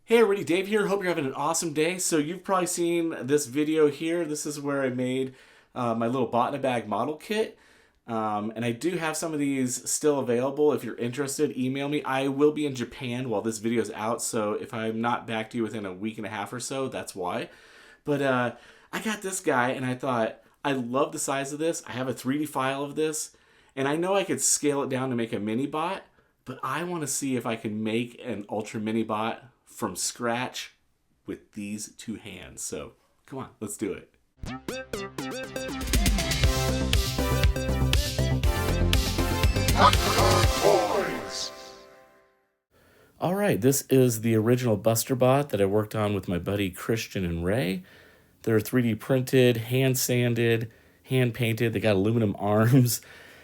Hey everybody, Dave here. Hope you're having an awesome day. So you've probably seen this video here. This is where I made my little bot in a bag model kit. And I do have some of these still available. If you're interested, email me. I will be in Japan while this video is out. So if I'm not back to you within a week and a half or so, that's why. But I got this guy and I thought, I love the size of this. I have a 3D file of this. And I know I could scale it down to make a mini bot. But I want to see if I can make an ultra mini bot from scratch with these two hands. So come on, let's do it. All right, this is the original Buster bot that I worked on with my buddy Christian and Ray. They're 3D printed, hand sanded, hand painted. They got aluminum arms.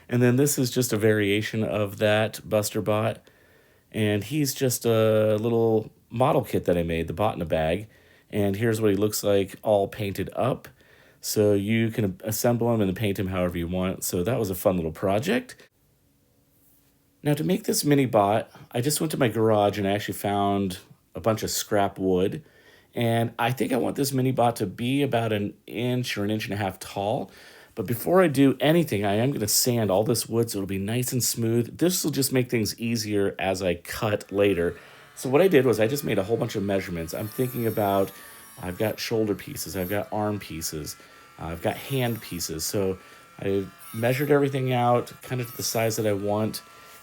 And then this is just a variation of that Buster bot. And he's just a little model kit that I made, the bot in a bag. And here's what he looks like all painted up. So you can assemble him and paint him however you want. So that was a fun little project. Now to make this mini bot, I just went to my garage and I actually found a bunch of scrap wood. And I think I want this mini bot to be about an inch or an inch and a half tall. But before I do anything, I am going to sand all this wood so it'll be nice and smooth. This will just make things easier as I cut later. So what I did was I just made a whole bunch of measurements. I'm thinking about, I've got shoulder pieces, I've got arm pieces, I've got hand pieces. So I measured everything out kind of to the size that I want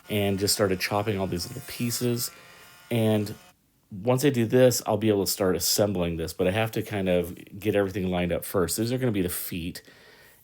and just started chopping all these little pieces. And once I do this, I'll be able to start assembling this, but I have to kind of get everything lined up first. These are going to be the feet.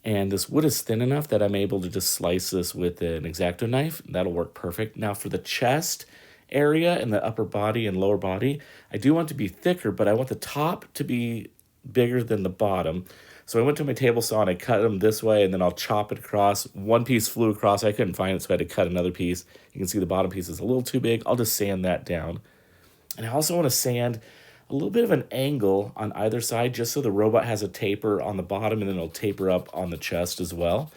And this wood is thin enough that I'm able to just slice this with an X-Acto knife. That'll work perfect. Now for the chest area and the upper body and lower body, I do want it to be thicker, but I want the top to be bigger than the bottom. So I went to my table saw and I cut them this way, and then I'll chop it across. One piece flew across. I couldn't find it, so I had to cut another piece. You can see the bottom piece is a little too big. I'll just sand that down. And I also want to sand a little bit of an angle on either side just so the robot has a taper on the bottom and then it'll taper up on the chest as well.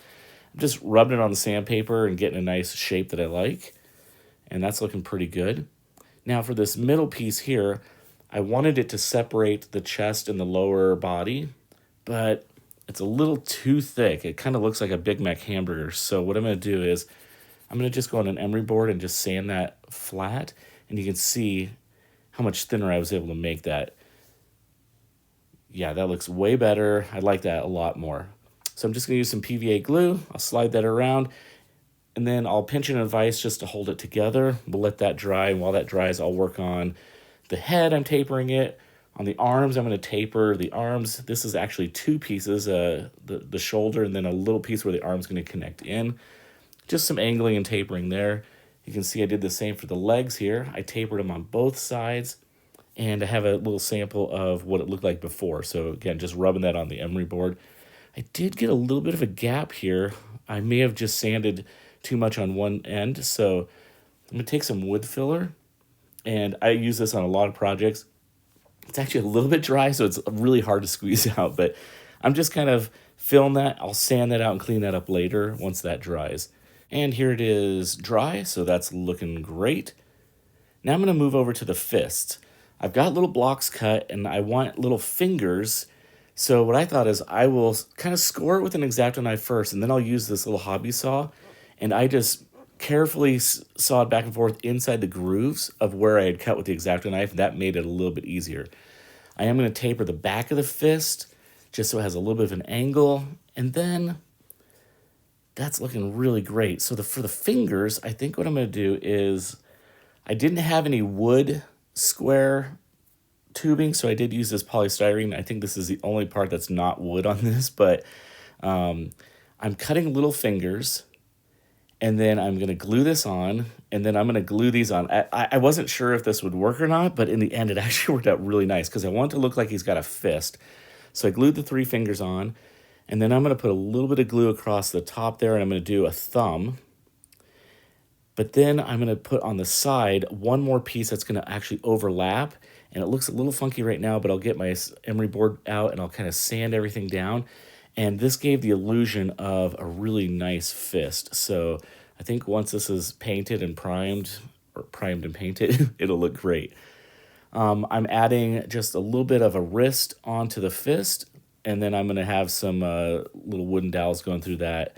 I'm just rubbing it on the sandpaper and getting a nice shape that I like. And that's looking pretty good. Now for this middle piece here, I wanted it to separate the chest and the lower body, but it's a little too thick. It kind of looks like a Big Mac hamburger. So what I'm going to do is I'm going to just go on an emery board and just sand that flat. And you can see how much thinner I was able to make that. Yeah, that looks way better. I like that a lot more. So I'm just gonna use some PVA glue. I'll slide that around and then I'll pinch it in a vise just to hold it together. We'll let that dry, and while that dries, I'll work on the head. I'm tapering it. On the arms, I'm gonna taper the arms. This is actually two pieces, the shoulder and then a little piece where the arm's gonna connect in. Just some angling and tapering there. You can see I did the same for the legs here. I tapered them on both sides, and I have a little sample of what it looked like before. So again, just rubbing that on the emery board. I did get a little bit of a gap here. I may have just sanded too much on one end. So I'm gonna take some wood filler, and I use this on a lot of projects. It's actually a little bit dry, so it's really hard to squeeze out, but I'm just kind of filling that. I'll sand that out and clean that up later once that dries. And here it is dry, so that's looking great. Now I'm going to move over to the fists. I've got little blocks cut, and I want little fingers. So what I thought is I will kind of score it with an X-Acto knife first, and then I'll use this little hobby saw, and I just carefully sawed back and forth inside the grooves of where I had cut with the X-Acto knife. That made it a little bit easier. I am going to taper the back of the fist just so it has a little bit of an angle, and then that's looking really great. So for the fingers, I think what I'm going to do is I didn't have any wood square tubing, so I did use this polystyrene. I think this is the only part that's not wood on this, but I'm cutting little fingers, and then I'm going to glue this on, and then I'm going to glue these on. I wasn't sure if this would work or not, but in the end, it actually worked out really nice because I want it to look like he's got a fist. So I glued the three fingers on. And then I'm going to put a little bit of glue across the top there, and I'm going to do a thumb. But then I'm going to put on the side one more piece that's going to actually overlap. And it looks a little funky right now, but I'll get my emery board out and I'll kind of sand everything down. And this gave the illusion of a really nice fist. So I think once this is painted and primed, or primed and painted, it'll look great. I'm adding just a little bit of a wrist onto the fist, and then I'm going to have some little wooden dowels going through that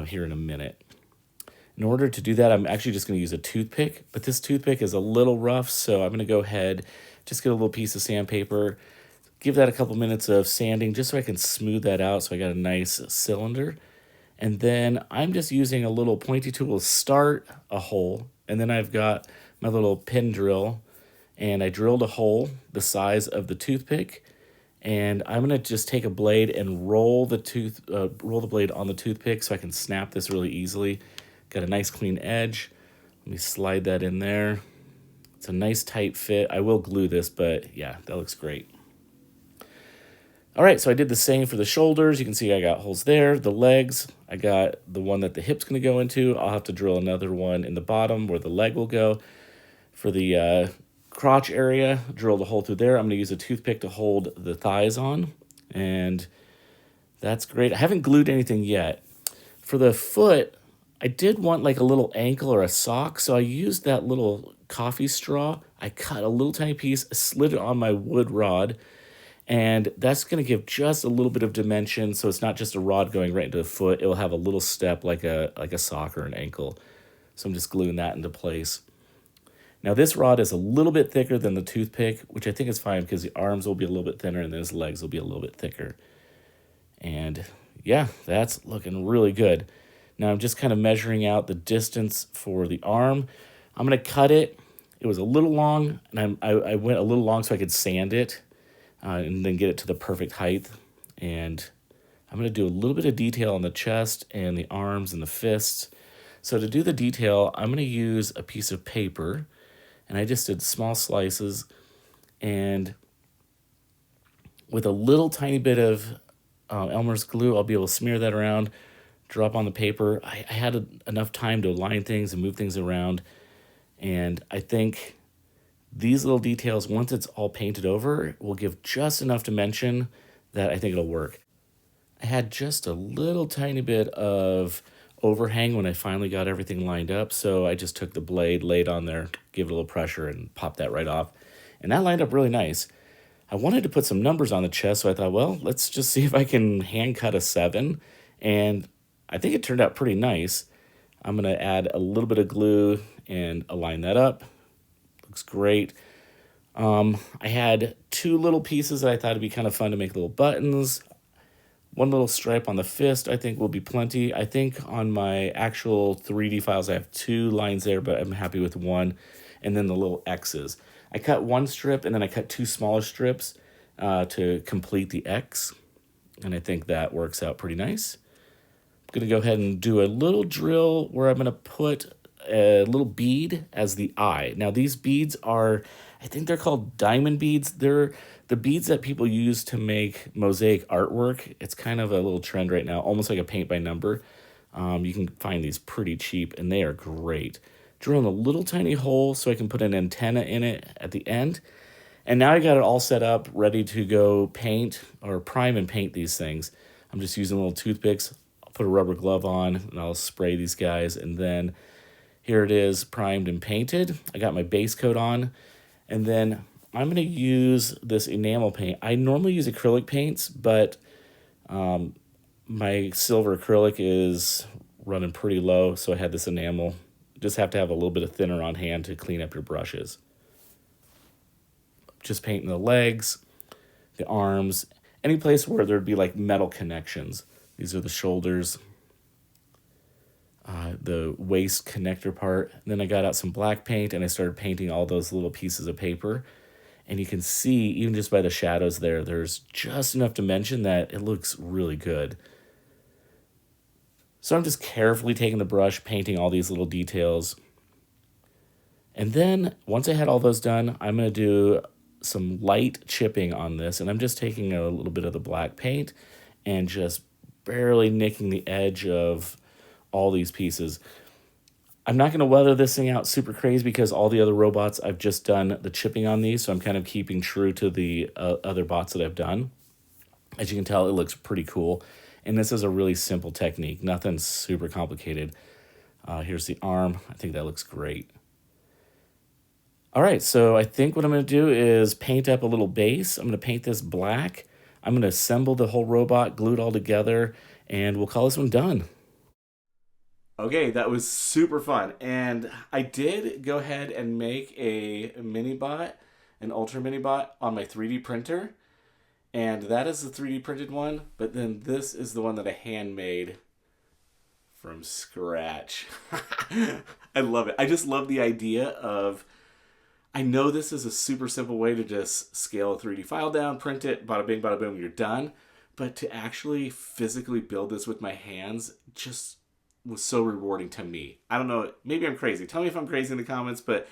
here in a minute. In order to do that, I'm actually just going to use a toothpick, but this toothpick is a little rough, so I'm going to go ahead, just get a little piece of sandpaper, give that a couple minutes of sanding just so I can smooth that out so I got a nice cylinder. And then I'm just using a little pointy tool to start a hole, and then I've got my little pin drill, and I drilled a hole the size of the toothpick, and I'm gonna just take a blade and roll the blade on the toothpick so I can snap this really easily. Got a nice clean edge. Let me slide that in there. It's a nice tight fit. I will glue this, but yeah, that looks great. All right, so I did the same for the shoulders. You can see I got holes there. The legs, I got the one that the hip's gonna go into. I'll have to drill another one in the bottom where the leg will go. For the crotch area, drilled a hole through there. I'm gonna use a toothpick to hold the thighs on, and that's great. I haven't glued anything yet. For the foot, I did want like a little ankle or a sock, so I used that little coffee straw. I cut a little tiny piece, slid it on my wood rod, and that's going to give just a little bit of dimension, so it's not just a rod going right into the foot. It will have a little step like a sock or an ankle. So I'm just gluing that into place. Now this rod is a little bit thicker than the toothpick, which I think is fine because the arms will be a little bit thinner and then his legs will be a little bit thicker. And yeah, that's looking really good. Now I'm just kind of measuring out the distance for the arm. I'm going to cut it. It was a little long, and I went a little long so I could sand it and then get it to the perfect height. And I'm going to do a little bit of detail on the chest and the arms and the fists. So to do the detail, I'm going to use a piece of paper, and I just did small slices, and with a little tiny bit of Elmer's glue, I'll be able to smear that around, drop on the paper. I had enough time to align things and move things around, and I think these little details, once it's all painted over, will give just enough dimension that I think it'll work. I had just a little tiny bit of overhang when I finally got everything lined up, so I just took the blade, laid on there, give it a little pressure, and popped that right off. And that lined up really nice. I wanted to put some numbers on the chest, so I thought, well, let's just see if I can hand cut a 7. And I think it turned out pretty nice. I'm going to add a little bit of glue and align that up. Looks great. I had 2 little pieces that I thought would be kind of fun to make little buttons. One little stripe on the fist I think will be plenty. I think on my actual 3D files I have 2 lines there, but I'm happy with 1. And then the little X's. I cut 1 strip and then I cut 2 smaller strips to complete the X. And I think that works out pretty nice. I'm going to go ahead and do a little drill where I'm going to put a little bead as the eye. Now these beads are, I think they're called diamond beads. They're the beads that people use to make mosaic artwork. It's kind of a little trend right now, almost like a paint by number. You can find these pretty cheap, and they are great. Drilling a little tiny hole so I can put an antenna in it at the end. And now I got it all set up, ready to go paint or prime and paint these things. I'm just using little toothpicks. I'll put a rubber glove on, and I'll spray these guys, and then here it is, primed and painted. I got my base coat on, and then I'm going to use this enamel paint. I normally use acrylic paints, but my silver acrylic is running pretty low, so I had this enamel. Just have to have a little bit of thinner on hand to clean up your brushes. Just painting the legs, the arms, any place where there'd be like metal connections. These are the shoulders, the waist connector part. And then I got out some black paint and I started painting all those little pieces of paper. And you can see, even just by the shadows there, there's just enough dimension that it looks really good. So I'm just carefully taking the brush, painting all these little details. And then once I had all those done, I'm going to do some light chipping on this. And I'm just taking a little bit of the black paint and just barely nicking the edge of all these pieces. I'm not going to weather this thing out super crazy because all the other robots I've just done the chipping on these, so I'm kind of keeping true to the other bots that I've done. As you can tell, it looks pretty cool. And this is a really simple technique, nothing super complicated. Here's the arm. I think that looks great. All right, so I think what I'm gonna do is paint up a little base. I'm gonna paint this black. I'm gonna assemble the whole robot, glue it all together, and we'll call this one done. Okay, that was super fun. And I did go ahead and make a mini bot, an ultra mini bot on my 3D printer. And that is the 3D printed one, but then this is the one that I handmade from scratch. I love it. I just love the idea of, I know this is a super simple way to just scale a 3D file down, print it, bada bing, bada boom, you're done. But to actually physically build this with my hands just was so rewarding to me. I don't know, maybe I'm crazy. Tell me if I'm crazy in the comments, but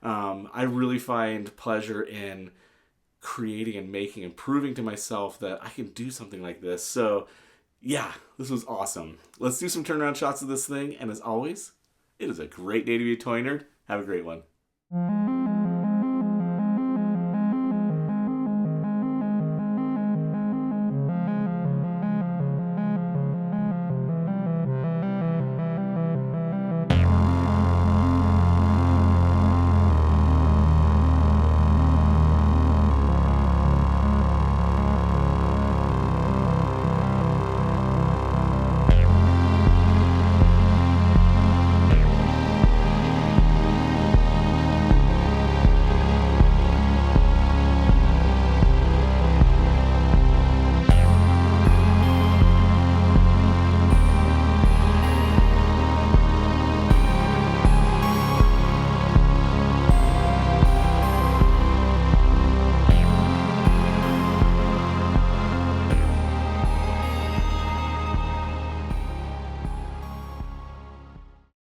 I really find pleasure in creating and making and proving to myself that I can do something like this. So, yeah, this was awesome. Let's do some turnaround shots of this thing. And as always, it is a great day to be a toy nerd. Have a great one.